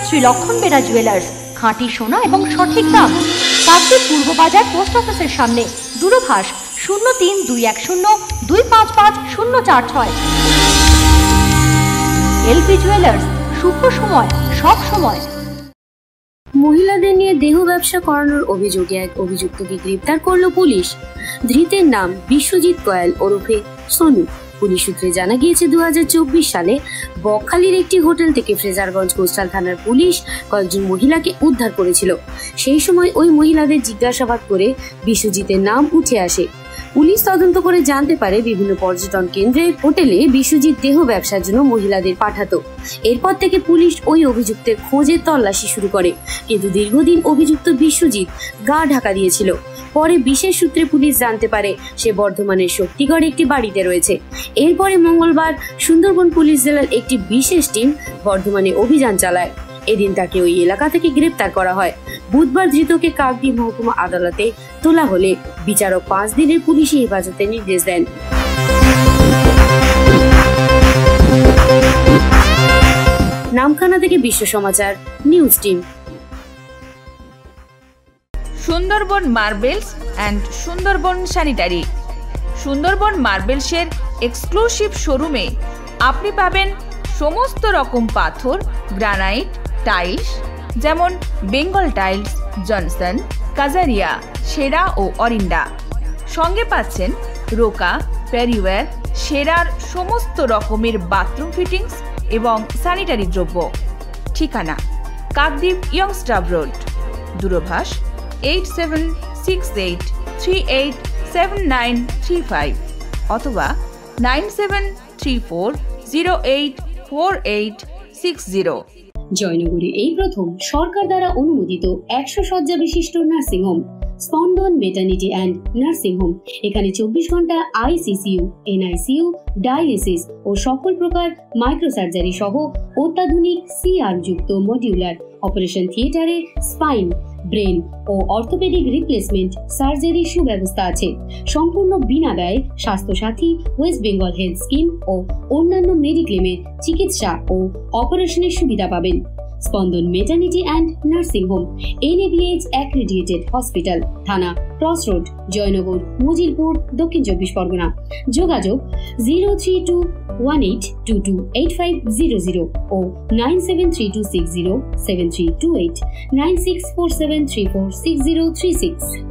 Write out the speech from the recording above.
শ্রী লক্ষণ বেরা জুয়েলার্স, খাঁটি সোনা এবং সঠিক দাম। কাকদ্বীপ পূর্ব বাজার পোস্ট অফিসের সামনে। দূরভাষ 03-210-255-046। এলপি জুয়েলার্স, শুভ সময় সব সময়। মহিলাদের নিয়ে দেহ ব্যবসা করানোর অভিযোগে এক অভিযুক্তকে গ্রেপ্তার করলো পুলিশ। ধৃতের নাম বিশ্বজিৎ কয়াল ওরফে সোনু। পুলিশ সূত্রে জানা গিয়েছে 2024 সালে বকখালির একটি হোটেল থেকে ফ্রেজারগঞ্জ কোস্টাল থানার পুলিশ কয়েকজন মহিলাকে উদ্ধার করেছিল। সেই সময় ওই মহিলাদের জিজ্ঞাসাবাদ করে বিশ্বজিতের নাম উঠে আসে। পুলিশ তদন্ত করে জানতে পারে বিভিন্ন পর্যটন কেন্দ্রের হোটেলে বিশ্বজিৎ দেহ ব্যবসার জন্য মহিলাদের পাঠাতো। এরপর থেকে পুলিশ ওই অভিযুক্তের খোঁজে তল্লাশি শুরু করে, কিন্তু দীর্ঘদিন অভিযুক্ত বিশ্বজিৎ গা ঢাকা দিয়েছিল। পরে বিশেষ সূত্রে পুলিশ জানতে পারে সে বর্ধমানের শক্তিগড়ে একটি বাড়িতে রয়েছে। এরপরে মঙ্গলবার সুন্দরবন পুলিশ জেলার একটি বিশেষ টিম বর্ধমানে অভিযান চালায়। এদিন তাকে ওই এলাকা থেকে গ্রেপ্তার করা হয়। বুধবার ধৃতকে কাকদ্বীপ মহকুমা আদালতে তোলা হলে বিচারক 5 দিনের পুলিশি হেফাজতের নির্দেশ দেন। নামখানা থেকে Biswa Samachar news team. Sundarban marbles and Sundarban sanitary. Sundarban মার্বেলসের এক্সক্লুসিভ শোরুমে আপনি পাবেন সমস্ত রকম পাথর, গ্রানাইট, টাইলস, যেমন বেঙ্গল টাইলস, জনসন, কাজারিয়া, সেরা ও অরিন্ডা। সঙ্গে পাচ্ছেন রোকা, প্যারিওয়্যার, সেরার সমস্ত রকমের বাথরুম ফিটিংস এবং স্যানিটারি দ্রব্য। ঠিকানা কাকদ্বীপ ইয়ংস্টার রোড। দূরভাষ 8768387935 অথবা 9734084860। জয়নগরে এই প্রথম সরকার দ্বারা অনুমোদিত 100 শয্যা বিশিষ্ট নার্সিংহোম স্পন্দন মেটার্নিটি অ্যান্ড নার্সিং হোম। এখানে 24 ঘন্টা আইসিসিইউ, এনআইসিইউ, ডায়ালিসিস ও সকল প্রকার মাইক্রোসার্জারি সহ অত্যাধুনিক সিআর যুক্ত মডিউলার অপারেশন থিয়েটারে স্পাইন, ব্রেন ও অর্থোপেডিক রিপ্লেসমেন্ট সার্জারির সুব্যবস্থা আছে। সম্পূর্ণ বিনা ব্যয় Swasthyasathi, West Bengal health scheme ও অন্যান্য মেডিক্লেমের চিকিৎসা ও অপারেশনের সুবিধা পাবেন। Spandan maternity and nursing home, NABH accredited hospital, Thana cross road, Joynagar, Majilpur, Dakshin 24 Pargana. যোগাযোগ 0321822850 ও 9732607328, 9647346036।